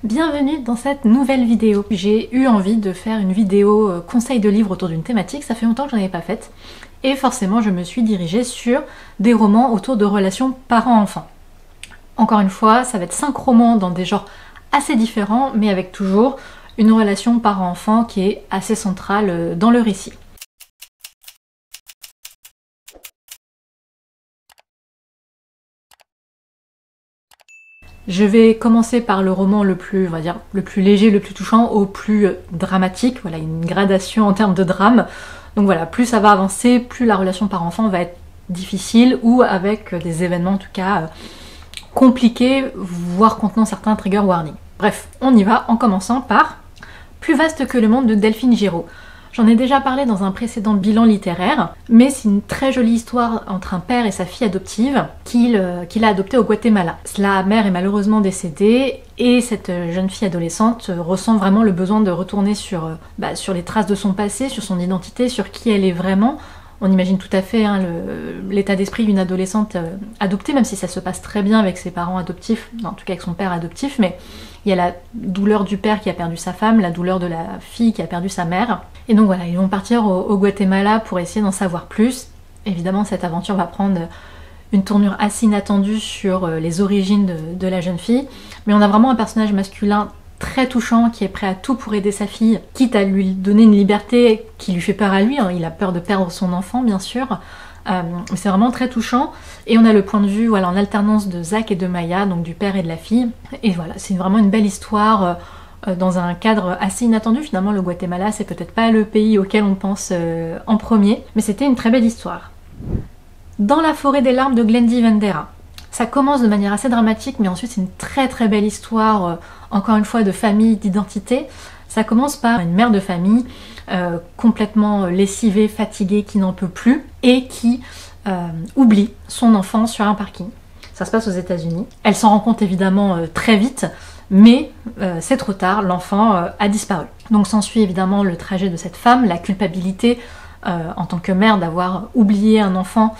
Bienvenue dans cette nouvelle vidéo. J'ai eu envie de faire une vidéo conseil de livres autour d'une thématique, ça fait longtemps que j'en avais pas faite. Et forcément je me suis dirigée sur des romans autour de relations parents-enfants. Encore une fois, ça va être 5 romans dans des genres assez différents, mais avec toujours une relation parent-enfant qui est assez centrale dans le récit. Je vais commencer par le roman le plus, on va dire, le plus léger, le plus touchant, au plus dramatique. Voilà, une gradation en termes de drame. Donc voilà, plus ça va avancer, plus la relation par-enfant va être difficile ou avec des événements en tout cas compliqués, voire contenant certains trigger warnings. Bref, on y va en commençant par Plus vaste que le monde de Delphine Giraud. J'en ai déjà parlé dans un précédent bilan littéraire, mais c'est une très jolie histoire entre un père et sa fille adoptive qu'il a adoptée au Guatemala. La mère est malheureusement décédée et cette jeune fille adolescente ressent vraiment le besoin de retourner sur les traces de son passé, sur son identité, sur qui elle est vraiment. On imagine tout à fait l'état d'esprit d'une adolescente adoptée, même si ça se passe très bien avec ses parents adoptifs, en tout cas avec son père adoptif, mais il y a la douleur du père qui a perdu sa femme, la douleur de la fille qui a perdu sa mère. Et donc voilà, ils vont partir au Guatemala pour essayer d'en savoir plus. Évidemment, cette aventure va prendre une tournure assez inattendue sur les origines de la jeune fille. Mais on a vraiment un personnage masculin très touchant, qui est prêt à tout pour aider sa fille, quitte à lui donner une liberté qui lui fait peur à lui. Il a peur de perdre son enfant, bien sûr. C'est vraiment très touchant. Et on a le point de vue en alternance de Zach et de Maya, donc du père et de la fille. Et voilà, c'est vraiment une belle histoire dans un cadre assez inattendu. Finalement, le Guatemala, c'est peut-être pas le pays auquel on pense en premier, mais c'était une très belle histoire. Dans la forêt des larmes de Glendy Vendera. Ça commence de manière assez dramatique, mais ensuite c'est une très très belle histoire, encore une fois, de famille, d'identité. Ça commence par une mère de famille complètement lessivée, fatiguée, qui n'en peut plus, et qui oublie son enfant sur un parking. Ça se passe aux États-Unis. Elle s'en rend compte évidemment très vite, mais c'est trop tard, l'enfant a disparu. Donc s'ensuit évidemment le trajet de cette femme, la culpabilité en tant que mère d'avoir oublié un enfant,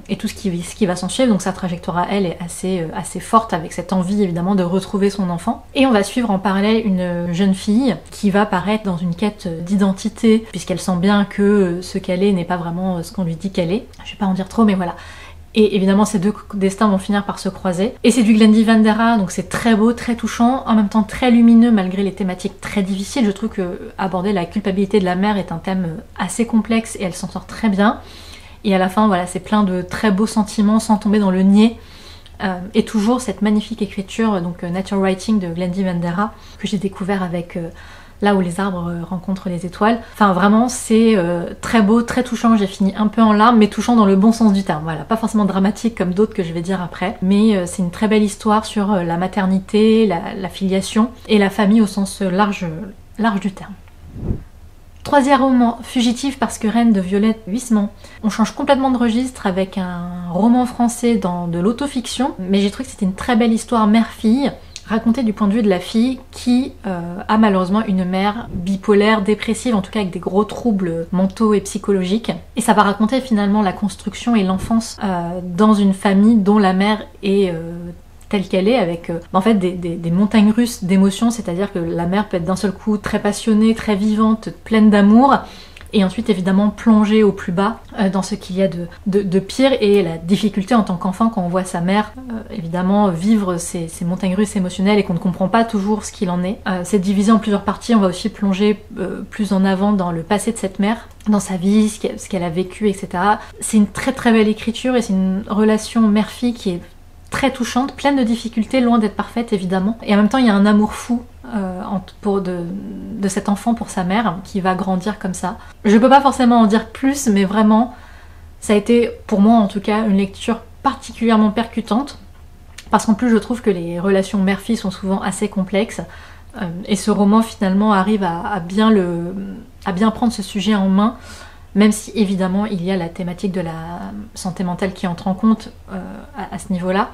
et tout ce qui va s'en suivre. Donc sa trajectoire à elle est assez forte, avec cette envie évidemment de retrouver son enfant. Et on va suivre en parallèle une jeune fille qui va paraître dans une quête d'identité, puisqu'elle sent bien que ce qu'elle est n'est pas vraiment ce qu'on lui dit qu'elle est. Je vais pas en dire trop, mais voilà. Et évidemment ces deux destins vont finir par se croiser. Et c'est du Glendy Vendera, donc c'est très beau, très touchant, en même temps très lumineux malgré les thématiques très difficiles. Je trouve que aborder la culpabilité de la mère est un thème assez complexe et elle s'en sort très bien. Et à la fin, voilà, c'est plein de très beaux sentiments sans tomber dans le niais. Et toujours cette magnifique écriture, donc Nature Writing de Glendy Vendera, que j'ai découvert avec Là où les arbres rencontrent les étoiles. Enfin vraiment, c'est très beau, très touchant. J'ai fini un peu en larmes, mais touchant dans le bon sens du terme. Voilà, pas forcément dramatique comme d'autres que je vais dire après. Mais c'est une très belle histoire sur la maternité, la filiation et la famille au sens large du terme. Troisième roman, Fugitive parce que reine de Violette Huisman. On change complètement de registre avec un roman français dans de l'autofiction, mais j'ai trouvé que c'était une très belle histoire mère-fille, racontée du point de vue de la fille qui a malheureusement une mère bipolaire, dépressive, en tout cas avec des gros troubles mentaux et psychologiques. Et ça va raconter finalement la construction et l'enfance dans une famille dont la mère est telle qu'elle est, avec en fait des montagnes russes d'émotions, c'est-à-dire que la mère peut être d'un seul coup très passionnée, très vivante, pleine d'amour, et ensuite évidemment plongée au plus bas dans ce qu'il y a de pire, et la difficulté en tant qu'enfant quand on voit sa mère évidemment vivre ces montagnes russes émotionnelles et qu'on ne comprend pas toujours ce qu'il en est. C'est divisé en plusieurs parties, on va aussi plonger plus en avant dans le passé de cette mère, dans sa vie, ce qu'elle a vécu, etc. C'est une très très belle écriture et c'est une relation mère-fille qui est très touchante, pleine de difficultés, loin d'être parfaite évidemment. Et en même temps, il y a un amour fou de cet enfant pour sa mère qui va grandir comme ça. Je peux pas forcément en dire plus, mais vraiment, ça a été, pour moi en tout cas, une lecture particulièrement percutante, parce qu'en plus je trouve que les relations mère-fille sont souvent assez complexes, et ce roman finalement arrive à bien prendre ce sujet en main, même si évidemment il y a la thématique de la santé mentale qui entre en compte à ce niveau-là.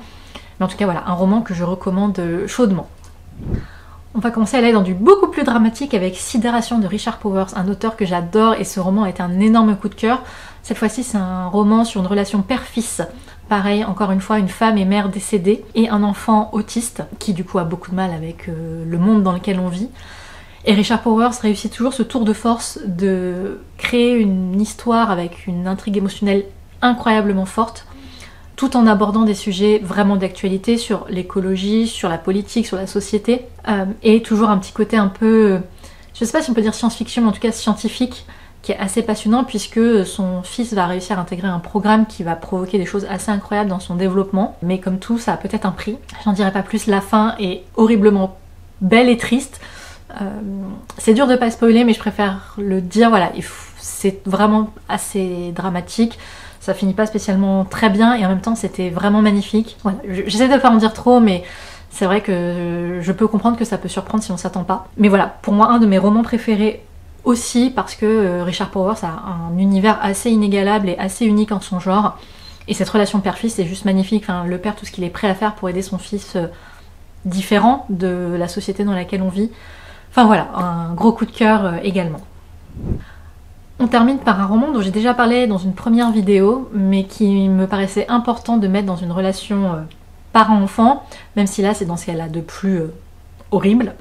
Mais en tout cas voilà, un roman que je recommande chaudement. On va commencer à aller dans du beaucoup plus dramatique avec Sidération de Richard Powers, un auteur que j'adore, et ce roman a été un énorme coup de cœur. Cette fois-ci c'est un roman sur une relation père-fils Pareil, encore une fois, une femme et mère décédée et un enfant autiste qui du coup a beaucoup de mal avec le monde dans lequel on vit. Et Richard Powers réussit toujours ce tour de force de créer une histoire avec une intrigue émotionnelle incroyablement forte, tout en abordant des sujets vraiment d'actualité sur l'écologie, sur la politique, sur la société, et toujours un petit côté un peu, je sais pas si on peut dire science-fiction, mais en tout cas scientifique, qui est assez passionnant puisque son fils va réussir à intégrer un programme qui va provoquer des choses assez incroyables dans son développement, mais comme tout, ça a peut-être un prix. J'en dirai pas plus, la fin est horriblement belle et triste. C'est dur de pas spoiler, mais je préfère le dire, voilà, c'est vraiment assez dramatique. Ça finit pas spécialement très bien et en même temps c'était vraiment magnifique. Voilà, j'essaie de pas en dire trop, mais c'est vrai que je peux comprendre que ça peut surprendre si on s'attend pas. Mais voilà, pour moi un de mes romans préférés aussi parce que Richard Powers a un univers assez inégalable et assez unique en son genre. Et cette relation père-fils est juste magnifique. Enfin, le père, tout ce qu'il est prêt à faire pour aider son fils différent de la société dans laquelle on vit. Enfin voilà, un gros coup de cœur également. On termine par un roman dont j'ai déjà parlé dans une première vidéo, mais qui me paraissait important de mettre dans une relation parent-enfant, même si là c'est dans ce qu'elle a de plus horrible.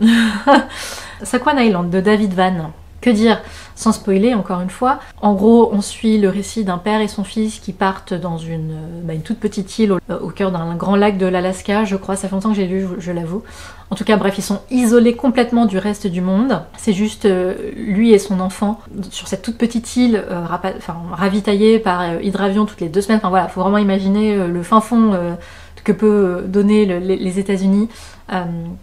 Saquon Island de David Vann. Que dire, sans spoiler encore une fois. En gros, on suit le récit d'un père et son fils qui partent dans une toute petite île au cœur d'un grand lac de l'Alaska, je crois, ça fait longtemps que j'ai lu, je l'avoue. En tout cas, bref, ils sont isolés complètement du reste du monde. C'est juste lui et son enfant sur cette toute petite île, ravitaillée par hydravion toutes les 2 semaines. Enfin voilà, faut vraiment imaginer le fin fond que peut donner les États-Unis.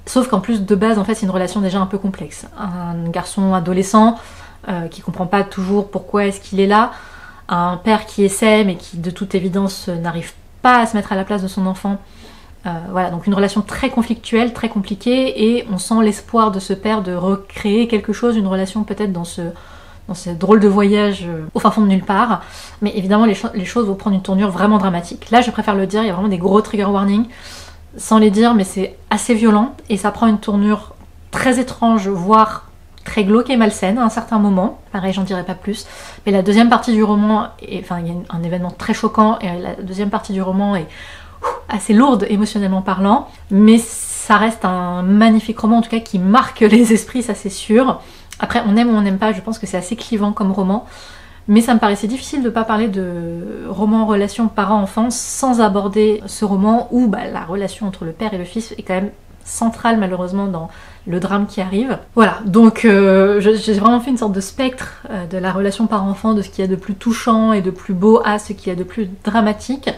Sauf qu'en plus, de base, en fait, c'est une relation déjà un peu complexe. Un garçon adolescent qui comprend pas toujours pourquoi est-ce qu'il est là. Un père qui essaie, mais qui, de toute évidence, n'arrive pas à se mettre à la place de son enfant. Voilà, donc une relation très conflictuelle, très compliquée, et on sent l'espoir de ce père de recréer quelque chose, une relation peut-être dans ce drôle de voyage au fin fond de nulle part. Mais évidemment, les choses vont prendre une tournure vraiment dramatique. Là, je préfère le dire, il y a vraiment des gros trigger warnings, sans les dire, mais c'est assez violent, et ça prend une tournure très étrange, voire très glauque et malsaine à un certain moment. Pareil, j'en dirai pas plus. Mais la deuxième partie du roman, il y a un événement très choquant, et la deuxième partie du roman est assez lourde émotionnellement parlant, mais ça reste un magnifique roman, en tout cas qui marque les esprits, ça c'est sûr. Après, on aime ou on n'aime pas, je pense que c'est assez clivant comme roman, mais ça me paraissait difficile de ne pas parler de roman relation parent-enfant sans aborder ce roman où la relation entre le père et le fils est quand même centrale malheureusement dans le drame qui arrive. Voilà, donc j'ai vraiment fait une sorte de spectre de la relation parent-enfant, de ce qu'il y a de plus touchant et de plus beau à ce qu'il y a de plus dramatique.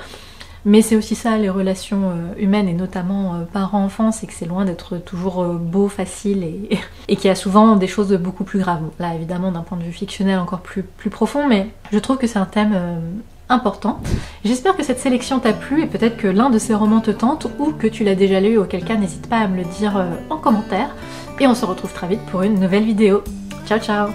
Mais c'est aussi ça, les relations humaines, et notamment parents-enfants, c'est que c'est loin d'être toujours beau, facile, et qu'il y a souvent des choses beaucoup plus graves. Là, évidemment, d'un point de vue fictionnel, encore plus profond, mais je trouve que c'est un thème important. J'espère que cette sélection t'a plu, et peut-être que l'un de ces romans te tente, ou que tu l'as déjà lu, auquel cas, n'hésite pas à me le dire en commentaire. Et on se retrouve très vite pour une nouvelle vidéo. Ciao, ciao!